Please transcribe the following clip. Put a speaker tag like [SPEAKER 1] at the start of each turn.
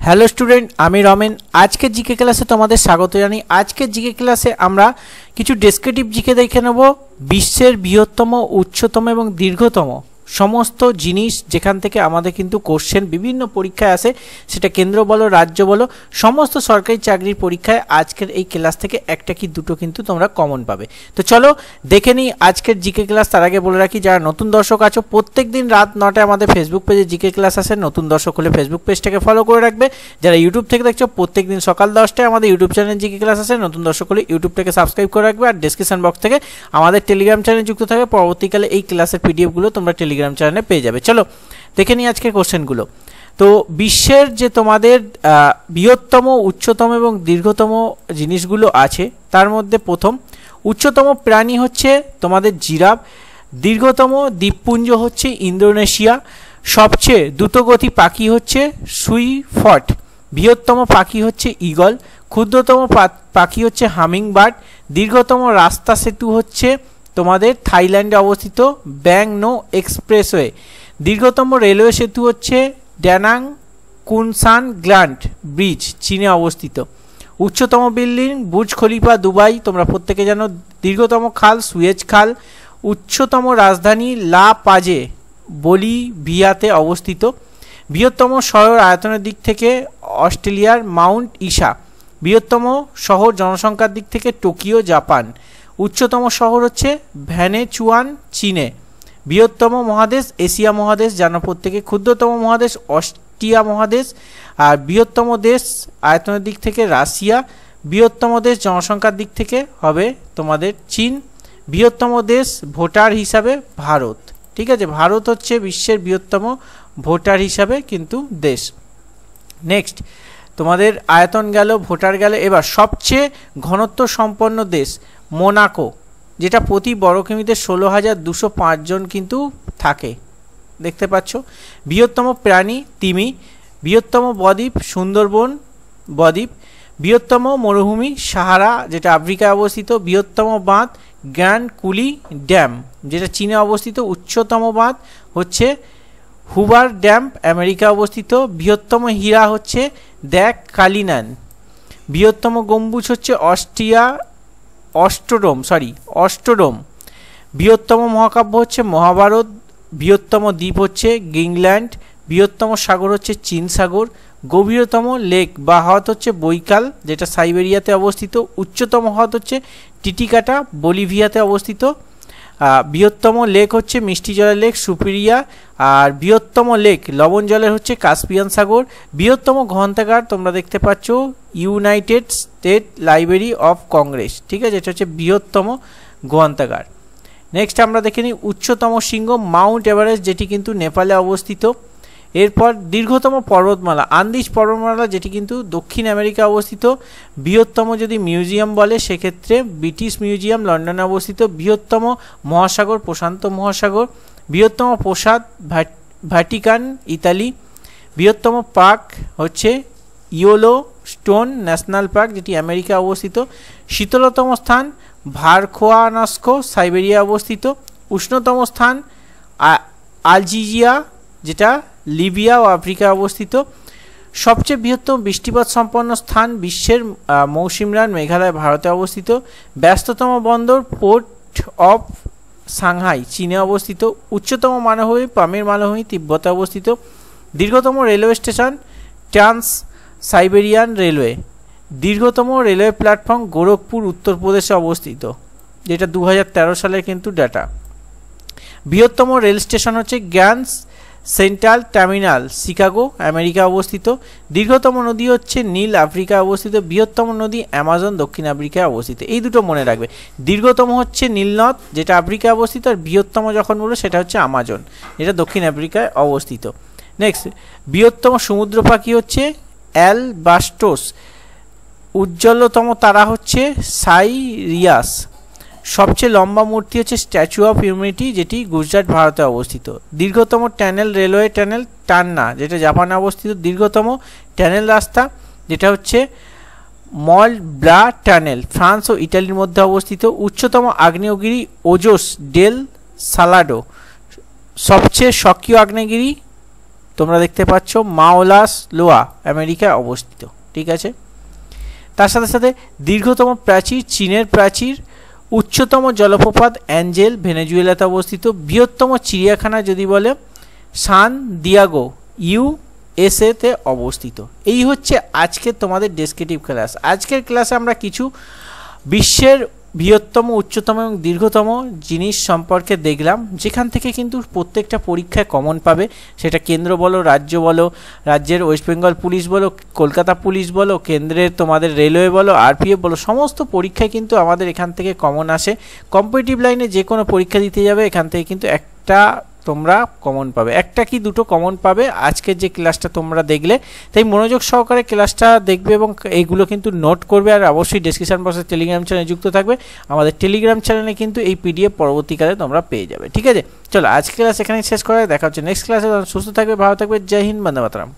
[SPEAKER 1] Hello student, আমি রমেন। আজকের GK ক্লাসে তোমাদের স্বাগত জানাই। আজকের জিকে ক্লাসে আমরা কিছু ডেসক্রিপটিভ জিকে দেখে নেব। বিশ্বের বৃহত্তম, উচ্চতম এবং দীর্ঘতম সমস্ত জিনিস যেখান থেকে আমাদের কিন্তু কোশ্চেন বিভিন্ন পরীক্ষায় আসে, সেটা কেন্দ্র বলো রাজ্য বলো, সমস্ত সরকারি চাকরির পরীক্ষায় আজকের এই ক্লাস থেকে একটা কি দুটো কিন্তু তোমরা কমন পাবে। তো চলো দেখে নিই আজকের জিকে ক্লাস। তার আগে বলে রাখি, যারা নতুন দর্শক আছো, প্রত্যেক দিন রাত 9টায় আমাদের ফেসবুক পেজে জিকে ক্লাস আসে। নতুন দর্শক হলে ফেসবুক পেজটাকে ফলো করে রাখবে। যারা ইউটিউব থেকে দেখছো, প্রত্যেক দিন সকাল 10টায় আমাদের ইউটিউব চ্যানেল জিকে ক্লাস আসে। নতুন দর্শক হলে ইউটিউবটাকে সাবস্ক্রাইব করে রাখবে। আর ডেসক্রিপশন বক্স থেকে আমাদের টেলিগ্রাম চ্যানেল যুক্ত থাকে, পরবর্তীকালে এই ক্লাসের পিডিএফগুলো তোমরা টেলিগ্রাম চ্যানেলে পেয়ে যাবে। চলো দেখে নিই আজকের কোশ্চেনগুলো। তো বিশ্বের যে তোমাদের বৃহত্তম, উচ্চতম এবং দীর্ঘতম জিনিসগুলো আছে, তার মধ্যে প্রথম উচ্চতম প্রাণী হচ্ছে তোমাদের জিরাফ। দীর্ঘতম দ্বীপপুঞ্জ হচ্ছে ইন্দোনেশিয়া। সবচেয়ে দ্রুতগতি পাখি হচ্ছে সুইফট। বৃহত্তম পাখি হচ্ছে ঈগল। ক্ষুদ্রতম পাখি হচ্ছে হামিংবার্ড। দীর্ঘতম রাস্তা সেতু হচ্ছে তোমাদের থাইল্যান্ডে অবস্থিত ব্যাং নো এক্সপ্রেসওয়ে। দীর্ঘতম রেলওয়ে সেতু হচ্ছে ড্যানাং কুনসান গ্ল্যান্ড ব্রিজ, চীনে অবস্থিত। উচ্চতম বিল্ডিং বুর্জ খলিফা, দুবাই, তোমরা প্রত্যেকে জানো। দীর্ঘতম খাল সুয়েজ খাল। উচ্চতম রাজধানী লা পাজে, বলিভিয়াতে অবস্থিত। বৃহত্তম শহর আয়তনের দিক থেকে অস্ট্রেলিয়ার মাউন্ট ইসা। বৃহত্তম শহর জনসংখ্যার দিক থেকে টোকিও, জাপান। উচ্চতম শহর হচ্ছে ভ্যানেচুয়ান, চীনে। বৃহত্তম মহাদেশ এশিয়া মহাদেশ, জানো প্রত্যেকে। ক্ষুদ্রতম মহাদেশ অস্ট্রিয়া মহাদেশ। আর বৃহত্তম দেশ আয়তনের দিক থেকে রাশিয়া। বৃহত্তম দেশ জনসংখ্যার দিক থেকে হবে তোমাদের চীন। বৃহত্তম দেশ ভোটার হিসাবে ভারত। ঠিক আছে, ভারত হচ্ছে বিশ্বের বৃহত্তম ভোটার হিসাবে কিন্তু দেশ। নেক্সট তোমাদের আয়তন গেল, ভোটার গেল। এবার সবচেয়ে ঘনত্ব সম্পন্ন দেশ মোনাকো, যেটা প্রতি বর্গ কিমিতে 16,205 জন কিন্তু থাকে, দেখতে পাচ্ছ। বৃহত্তম প্রাণী তিমি। বৃহত্তম বদ্বীপ সুন্দরবন বদ্বীপ। বৃহত্তম মরুভূমি সাহারা, যেটা আফ্রিকায় অবস্থিত। বৃহত্তম বাঁধ গ্র্যান্ড কুলি ড্যাম, যেটা চীনে অবস্থিত। উচ্চতম বাঁধ হচ্ছে হুবার ড্যাম, আমেরিকা অবস্থিত। বৃহত্তম হীরা হচ্ছে দ্যাক কালিনান। বৃহত্তম গম্বুজ হচ্ছে অষ্টডোম। বৃহত্তম মহাকাব্য হচ্ছে মহাভারত। বৃহত্তম দ্বীপ হচ্ছে গ্রিনল্যান্ড। বৃহত্তম সাগর হচ্ছে চীন সাগর। গভীরতম লেক বা হ্রদ হচ্ছে বৈকাল, যেটা সাইবেরিয়াতে অবস্থিত। উচ্চতম হ্রদ হচ্ছে টিটিকাটা, বলিভিয়াতে অবস্থিত। বৃহত্তম লেক হচ্ছে মিষ্টি জলের লেক, সুপিরিয়া। আর বৃহত্তম লেক লবণ জলের হচ্ছে কাস্পিয়ান সাগর। বৃহত্তম গ্রন্থাগার তোমরা দেখতে পাচ্ছ United state library of Congress. ঠিক আছে, এটা হচ্ছে বৃহত্তম গ্রন্থাগার। নেক্সট আমরা দেখে নিই উচ্চতম শৃঙ্গ মাউন্ট এভারেস্ট, যেটি কিন্তু নেপালে অবস্থিত। এরপর দীর্ঘতম পর্বতমালা আন্দিজ পর্বতমালা, যেটি কিন্তু দক্ষিণ আমেরিকা অবস্থিত। বৃহত্তম যদি মিউজিয়াম বলে সেক্ষেত্রে ব্রিটিশ মিউজিয়াম লন্ডনে অবস্থিত। বৃহত্তম মহাসাগর প্রশান্ত মহাসাগর। বৃহত্তম প্রাসাদ ভ্যাটিকান, ইতালি। বৃহত্তম পার্ক হচ্ছে ইয়েলোস্টোন ন্যাশনাল পার্ক, যেটি আমেরিকা অবস্থিত। শীতলতম স্থান ভারখোয়ানাস্কো, সাইবেরিয়া অবস্থিত। উষ্ণতম স্থান আলজিজিয়া, যেটা লিবিয়া ও আফ্রিকা অবস্থিত। সবচেয়ে বৃহত্তম বৃষ্টিপাত সম্পন্ন স্থান বিশ্বের মৌসিমরান, মেঘালয়, ভারতে অবস্থিত। ব্যস্ততম বন্দর পোর্ট অফ সাংহাই, চীনে অবস্থিত। উচ্চতম মালভূমি পামির মালভূমি, তিব্বতে অবস্থিত। দীর্ঘতম railway station trans Siberian railway. দীর্ঘতম রেলওয়ে প্ল্যাটফর্ম গোরখপুর, উত্তরপ্রদেশে অবস্থিত, যেটা 2013 সালের কিন্তু ডাটা। বৃহত্তম রেল স্টেশন হচ্ছে grand central terminal, Chicago, America অবস্থিত। দীর্ঘতম নদী হচ্ছে নীল, আফ্রিকা অবস্থিত। বৃহত্তম নদী অ্যামাজন, দক্ষিণ আফ্রিকায় অবস্থিত। এই দুটো মনে রাখবে। দীর্ঘতম হচ্ছে নীলনদ, যেটা আফ্রিকায় অবস্থিত। আর বৃহত্তম যখন বলবো সেটা হচ্ছে আমাজন, যেটা দক্ষিণ আফ্রিকায় অবস্থিত। নেক্সট বৃহত্তম সমুদ্র পাখি হচ্ছে অ্যালবাস্টোস। উজ্জ্বলতম তারা হচ্ছে সাইরিয়াস। সবচেয়ে লম্বা মূর্তি হচ্ছে স্ট্যাচু অফ ইউনিটি, যেটি গুজরাট, ভারতে অবস্থিত। দীর্ঘতম টানেল রেলওয়ে টানেল টান্না, যেটা জাপানে অবস্থিত। দীর্ঘতম টানেল রাস্তা, যেটা হচ্ছে মল ব্রা টানেল, ফ্রান্স ও ইটালির মধ্যে অবস্থিত। উচ্চতম আগ্নেয়গিরি ওজোস ডেল সালাডো। সবচেয়ে সক্রিয় আগ্নেয়গিরি তোমরা দেখতে পাচ্ছ মাওলাস লোয়া আমেরিকায় অবস্থিত। ঠিক আছে, তার সাথে সাথে দীর্ঘতম প্রাচীর চীনের প্রাচীর, উচ্চতম জলপ্রপাত অ্যাঞ্জেল ভেনেজুয়েলাতে অবস্থিত, বৃহত্তম চিড়িয়াখানা যদি বলে সান দিয়াগো ইউএসএতে অবস্থিত। এই হচ্ছে আজকে তোমাদের ডেসক্রিপটিভ ক্লাস। আজকের ক্লাসে আমরা কিছু বিশ্বের বৃহত্তম, উচ্চতম এবং দীর্ঘতম জিনিস সম্পর্কে দেখলাম, যেখান থেকে কিন্তু প্রত্যেকটা পরীক্ষায় কমন পাবে। সেটা কেন্দ্র বলো, রাজ্য বলো, রাজ্যের ওয়েস্ট বেঙ্গল পুলিশ বলো, কলকাতা পুলিশ বলো, কেন্দ্রের তোমাদের রেলওয়ে বলো, আরপিএফ বলো, সমস্ত পরীক্ষায় কিন্তু আমাদের এখান থেকে কমন আসে। কম্পিটিটিভ লাইনে যে কোনো পরীক্ষা দিতে যাবে এখান থেকে কিন্তু একটা তোমরা কমন পাবে, একটা কি দুটো কমন পাবে আজকের যে ক্লাসটা তোমরা দেখলে। তাই মনোযোগ সহকারে ক্লাসটা দেখবে এবং এইগুলো কিন্তু নোট করবে। আর অবশ্যই ডেসক্রিপশন বক্সে টেলিগ্রাম চ্যানেলে যুক্ত থাকবে। আমাদের টেলিগ্রাম চ্যানেলে কিন্তু এই পিডিএফ পরবর্তীকালে তোমরা পেয়ে যাবে। ঠিক আছে, চলো আজকের ক্লাস এখানেই শেষ করা, দেখা হচ্ছে নেক্সট ক্লাসে। সুস্থ থাকবে, ভালো থাকবে, জয় হিন্দ, বন্দে মাতরম।